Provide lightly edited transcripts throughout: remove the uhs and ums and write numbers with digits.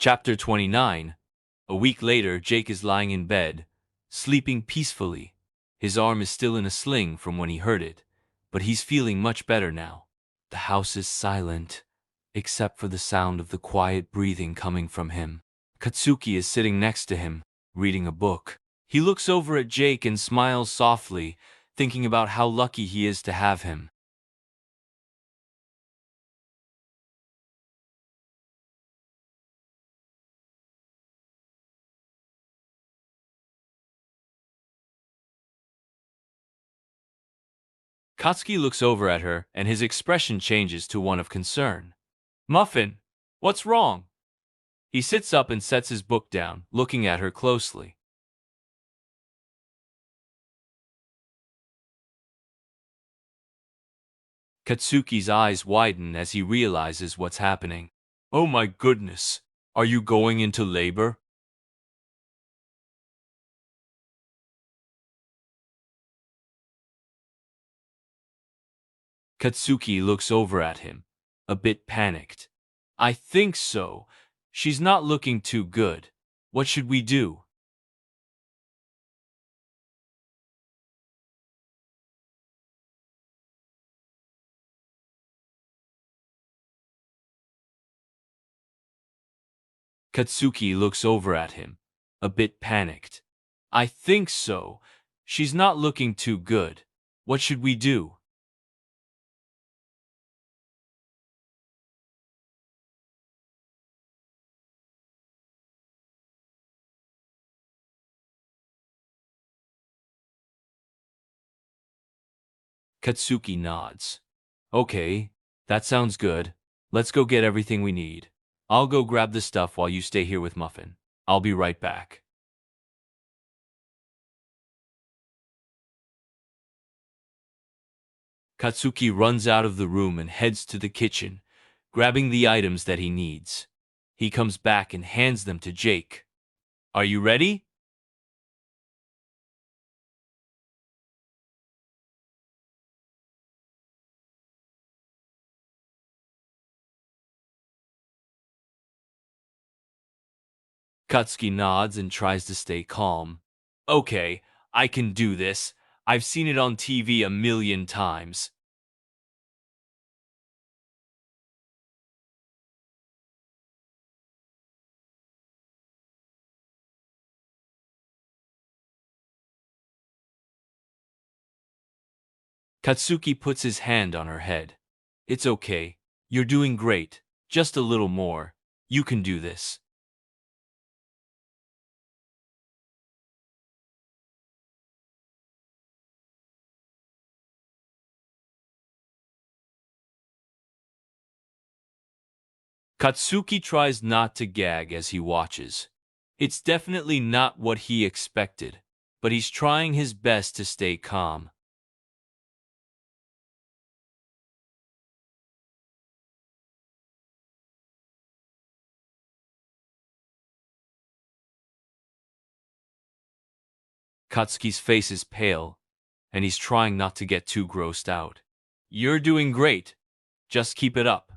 Chapter 29. A week later, Jake is lying in bed, sleeping peacefully. His arm is still in a sling from when he hurt it, but he's feeling much better now. The house is silent, except for the sound of the quiet breathing coming from him. Katsuki is sitting next to him, reading a book. He looks over at Jake and smiles softly, thinking about how lucky he is to have him. Katsuki looks over at her, and his expression changes to one of concern. Muffin, what's wrong? He sits up and sets his book down, looking at her closely. Katsuki's eyes widen as he realizes what's happening. Oh my goodness, are you going into labor? Katsuki looks over at him, a bit panicked. I think so. She's not looking too good. What should we do? Katsuki looks over at him, a bit panicked. I think so. She's not looking too good. What should we do? Katsuki nods. Okay, that sounds good. Let's go get everything we need. I'll go grab the stuff while you stay here with Muffin. I'll be right back. Katsuki runs out of the room and heads to the kitchen, grabbing the items that he needs. He comes back and hands them to Jake. Are you ready? Katsuki nods and tries to stay calm. Okay, I can do this. I've seen it on TV a million times. Katsuki puts his hand on her head. It's okay. You're doing great. Just a little more. You can do this. Katsuki tries not to gag as he watches. It's definitely not what he expected, but he's trying his best to stay calm. Katsuki's face is pale, and he's trying not to get too grossed out. You're doing great. Just keep it up.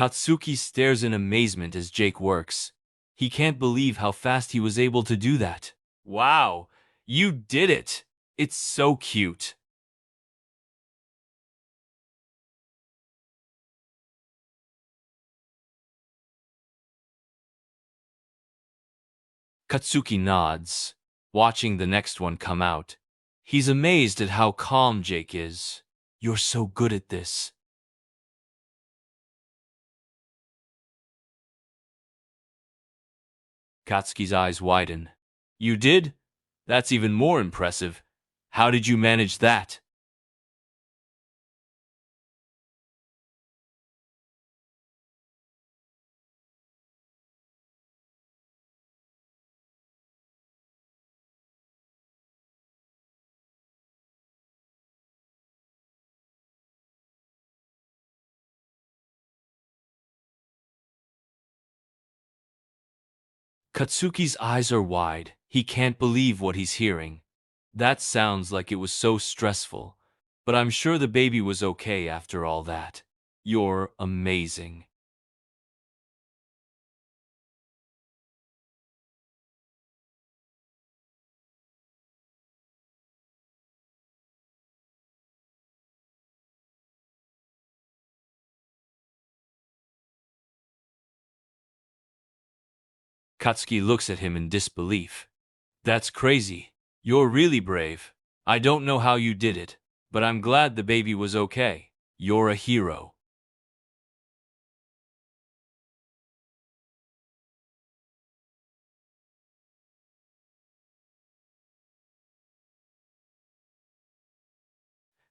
Katsuki stares in amazement as Jake works. He can't believe how fast he was able to do that. Wow, you did it! It's so cute. Katsuki nods, watching the next one come out. He's amazed at how calm Jake is. You're so good at this. Katsuki's eyes widen. You did? That's even more impressive. How did you manage that? Katsuki's eyes are wide. He can't believe what he's hearing. That sounds like it was so stressful. But I'm sure the baby was okay after all that. You're amazing. Katsuki looks at him in disbelief. That's crazy. You're really brave. I don't know how you did it, but I'm glad the baby was okay. You're a hero.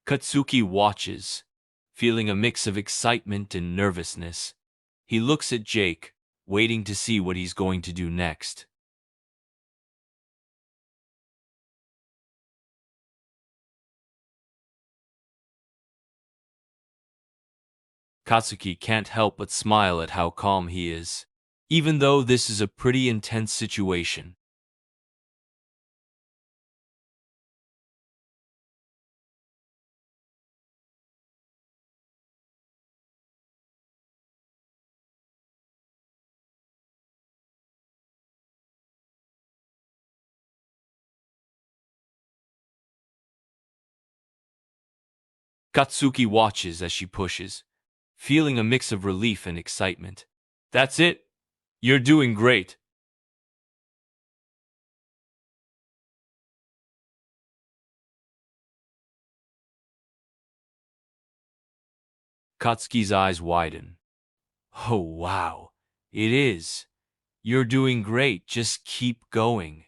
Katsuki watches, feeling a mix of excitement and nervousness. He looks at Jake, waiting to see what he's going to do next. Katsuki can't help but smile at how calm he is, even though this is a pretty intense situation. Katsuki watches as she pushes, feeling a mix of relief and excitement. That's it. You're doing great. Katsuki's eyes widen. Oh, wow. It is. You're doing great. Just keep going.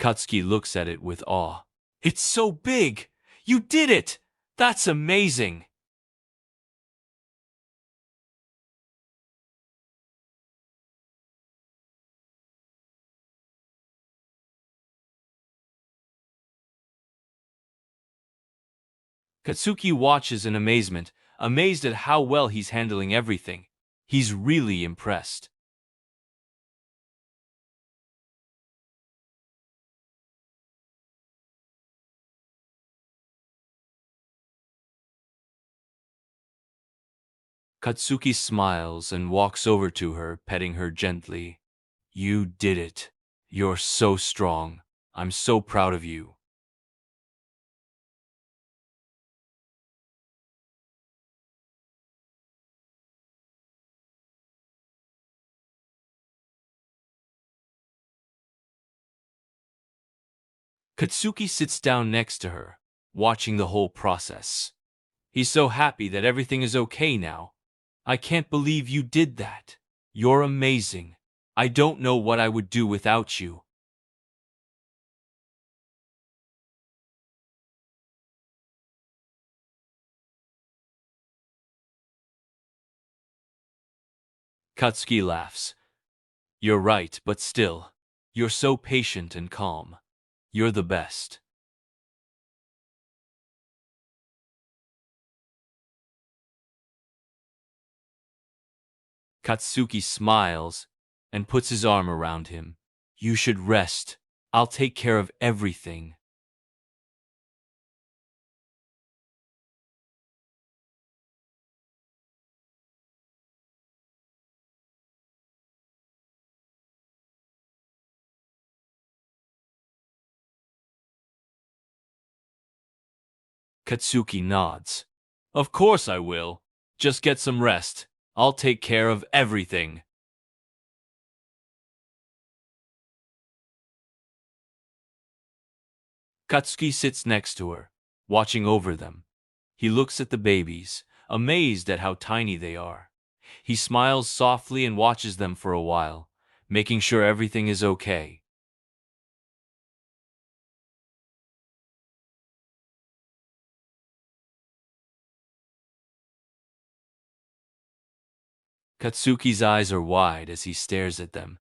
Katsuki looks at it with awe. It's so big! You did it! That's amazing! Katsuki watches in amazement, amazed at how well he's handling everything. He's really impressed. Katsuki smiles and walks over to her, petting her gently. You did it. You're so strong. I'm so proud of you. Katsuki sits down next to her, watching the whole process. He's so happy that everything is okay now. I can't believe you did that. You're amazing. I don't know what I would do without you. Katsuki laughs. You're right, but still, you're so patient and calm. You're the best. Katsuki smiles and puts his arm around him. You should rest. I'll take care of everything. Katsuki nods. Of course I will. Just get some rest. I'll take care of everything. Katsuki sits next to her, watching over them. He looks at the babies, amazed at how tiny they are. He smiles softly and watches them for a while, making sure everything is okay. Katsuki's eyes are wide as he stares at them.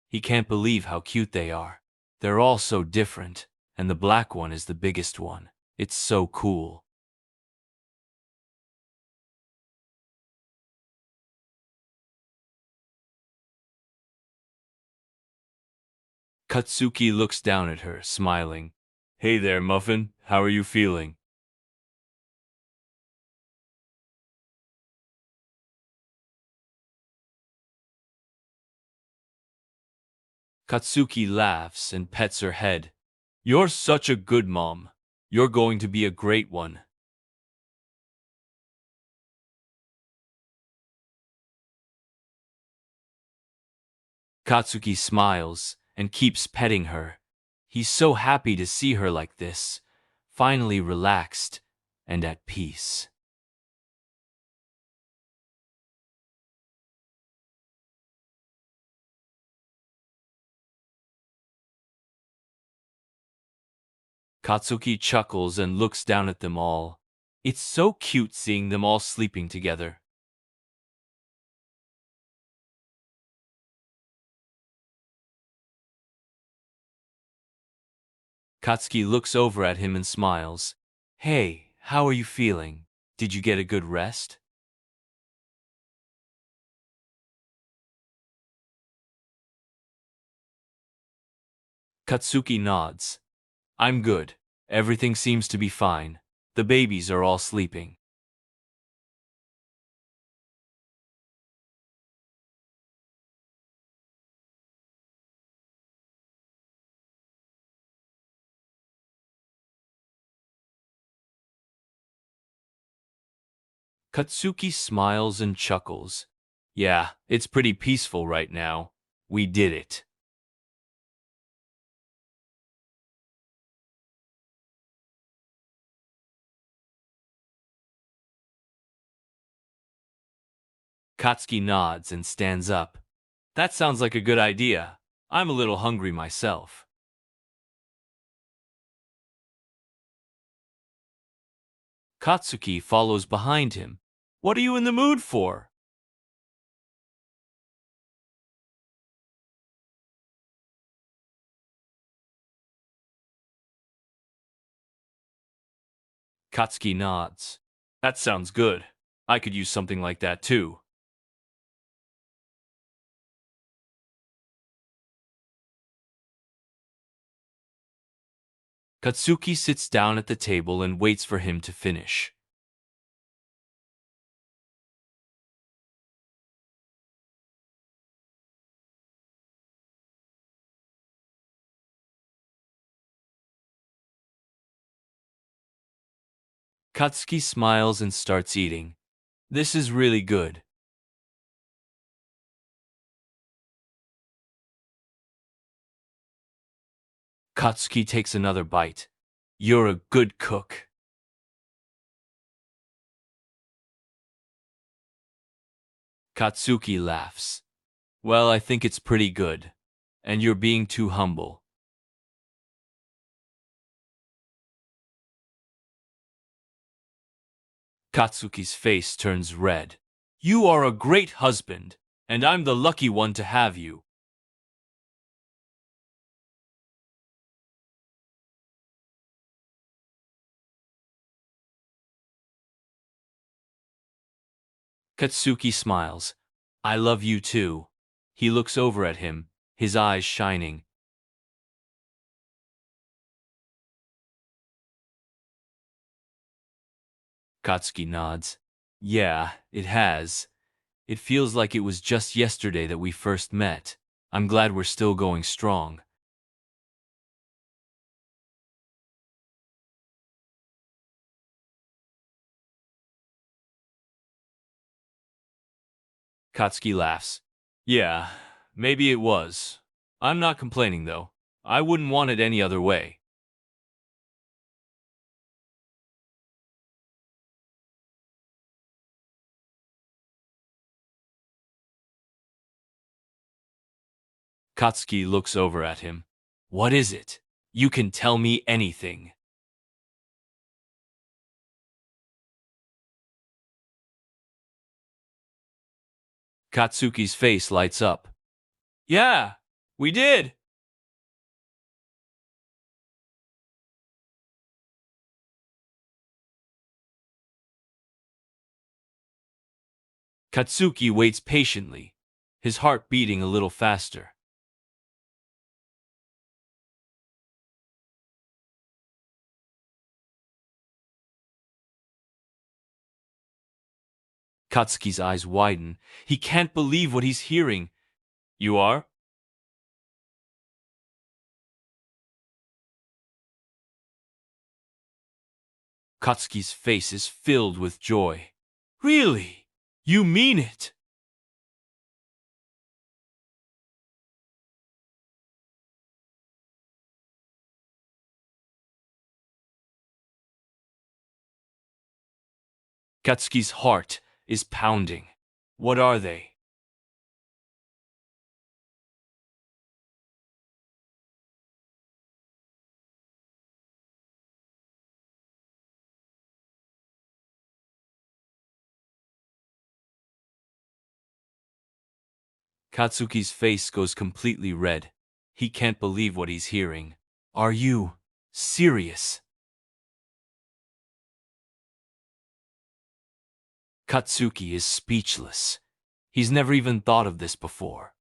He can't believe how cute they are. They're all so different, and the black one is the biggest one. It's so cool. Katsuki looks down at her, smiling. Hey there, Muffin. How are you feeling? Katsuki laughs and pets her head. You're such a good mom. You're going to be a great one. Katsuki smiles and keeps petting her. He's so happy to see her like this, finally relaxed and at peace. Katsuki chuckles and looks down at them all. It's so cute seeing them all sleeping together. Katsuki looks over at him and smiles. Hey, how are you feeling? Did you get a good rest? Katsuki nods. I'm good. Everything seems to be fine. The babies are all sleeping. Katsuki smiles and chuckles. Yeah, it's pretty peaceful right now. We did it. Katsuki nods and stands up. That sounds like a good idea. I'm a little hungry myself. Katsuki follows behind him. What are you in the mood for? Katsuki nods. That sounds good. I could use something like that too. Katsuki sits down at the table and waits for him to finish. Katsuki smiles and starts eating. This is really good. Katsuki takes another bite. You're a good cook. Katsuki laughs. Well, I think it's pretty good. And you're being too humble. Katsuki's face turns red. You are a great husband, and I'm the lucky one to have you. Katsuki smiles. I love you too. He looks over at him, his eyes shining. Katsuki nods. Yeah, it has. It feels like it was just yesterday that we first met. I'm glad we're still going strong. Katsuki laughs. Yeah, maybe it was. I'm not complaining though. I wouldn't want it any other way. Katsuki looks over at him. What is it? You can tell me anything. Katsuki's face lights up. Yeah, we did. Katsuki waits patiently, his heart beating a little faster. Katsuki's eyes widen. He can't believe what he's hearing. You are? Katsuki's face is filled with joy. Really? You mean it? Katsuki's heart is pounding. What are they? Katsuki's face goes completely red. He can't believe what he's hearing. Are you serious? Katsuki is speechless. He's never even thought of this before.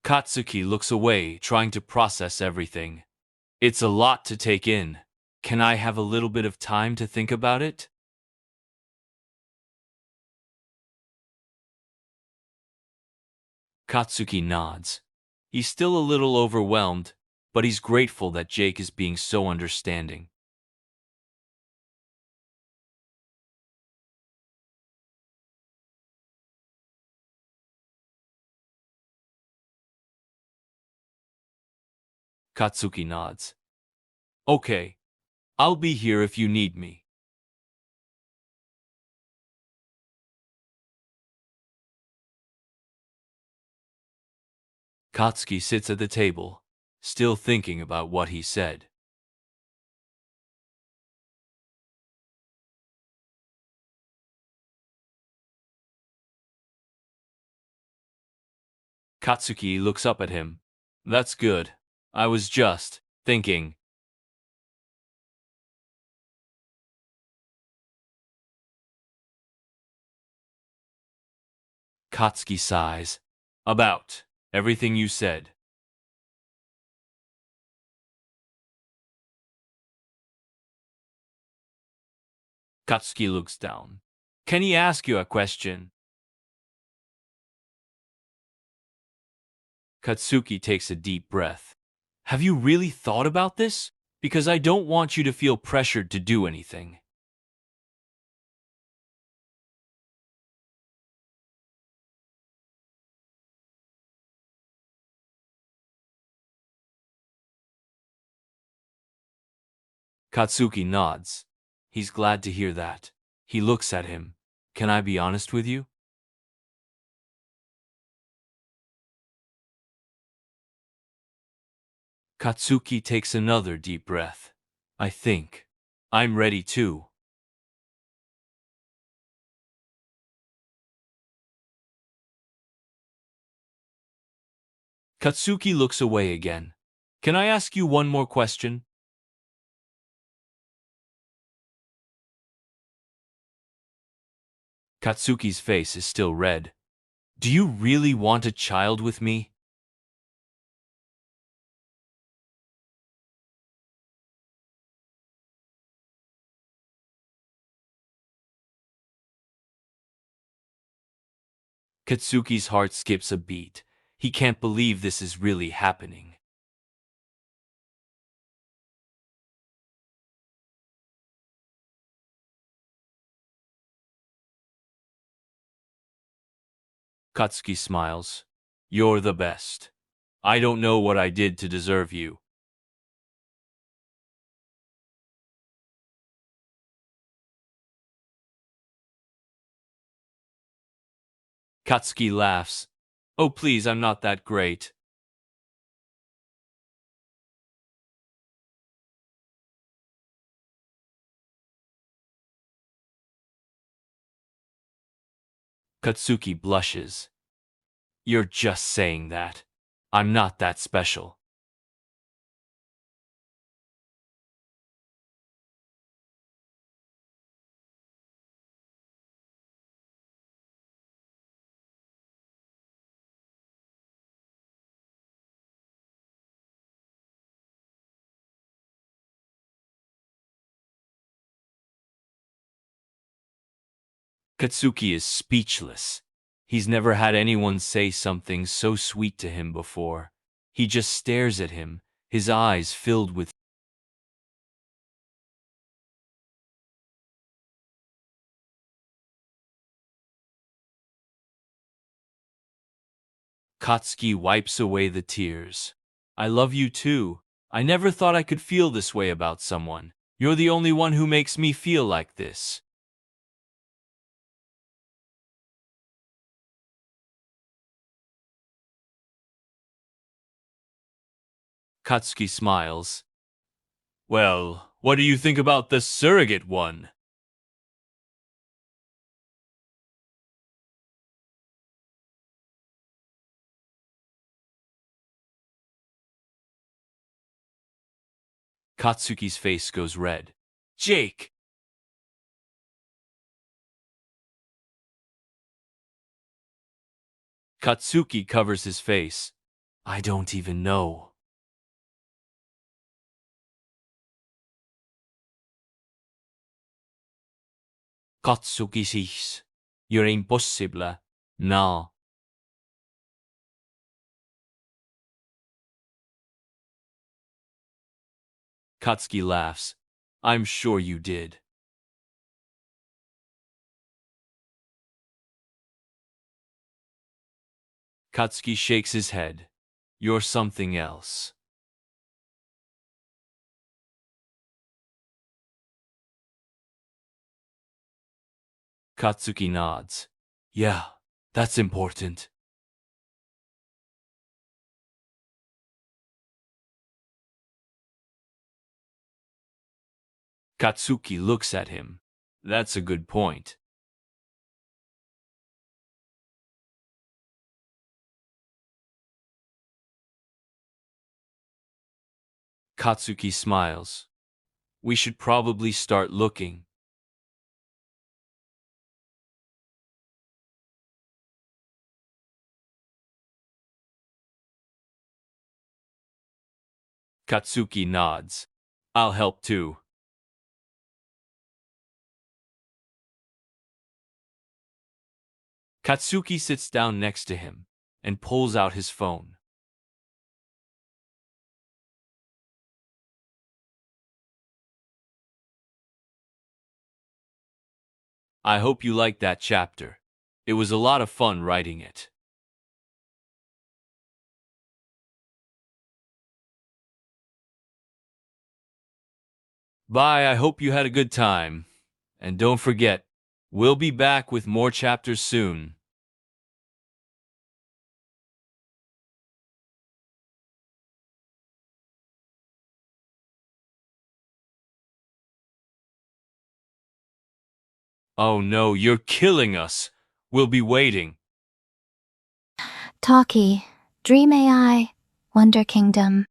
Katsuki looks away, trying to process everything. It's a lot to take in. Can I have a little bit of time to think about it? Katsuki nods. He's still a little overwhelmed, but he's grateful that Jake is being so understanding. Katsuki nods. Okay, I'll be here if you need me. Katsuki sits at the table, still thinking about what he said. Katsuki looks up at him. That's good. I was just thinking. Katsuki sighs. About everything you said. Katsuki looks down. Can he ask you a question? Katsuki takes a deep breath. Have you really thought about this? Because I don't want you to feel pressured to do anything. Katsuki nods. He's glad to hear that. He looks at him. Can I be honest with you? Katsuki takes another deep breath. I think I'm ready too. Katsuki looks away again. Can I ask you one more question? Katsuki's face is still red. Do you really want a child with me? Katsuki's heart skips a beat. He can't believe this is really happening. Katsuki smiles. You're the best. I don't know what I did to deserve you. Katsuki laughs. Oh please, I'm not that great. Katsuki blushes. You're just saying that. I'm not that special. Katsuki is speechless. He's never had anyone say something so sweet to him before. He just stares at him, his eyes filled with Katsuki wipes away the tears. I love you too. I never thought I could feel this way about someone. You're the only one who makes me feel like this. Katsuki smiles. Well, what do you think about the surrogate one? Katsuki's face goes red. Jake! Katsuki covers his face. I don't even know. Katsuki says, you're impossible. No. Katsuki laughs. I'm sure you did. Katsuki shakes his head. You're something else. Katsuki nods. Yeah, that's important. Katsuki looks at him. That's a good point. Katsuki smiles. We should probably start looking. Katsuki nods. I'll help too. Katsuki sits down next to him and pulls out his phone. I hope you liked that chapter. It was a lot of fun writing it. Bye, I hope you had a good time. And don't forget, we'll be back with more chapters soon. Oh no, you're killing us. We'll be waiting. Talkie, Dream AI, Wonder Kingdom.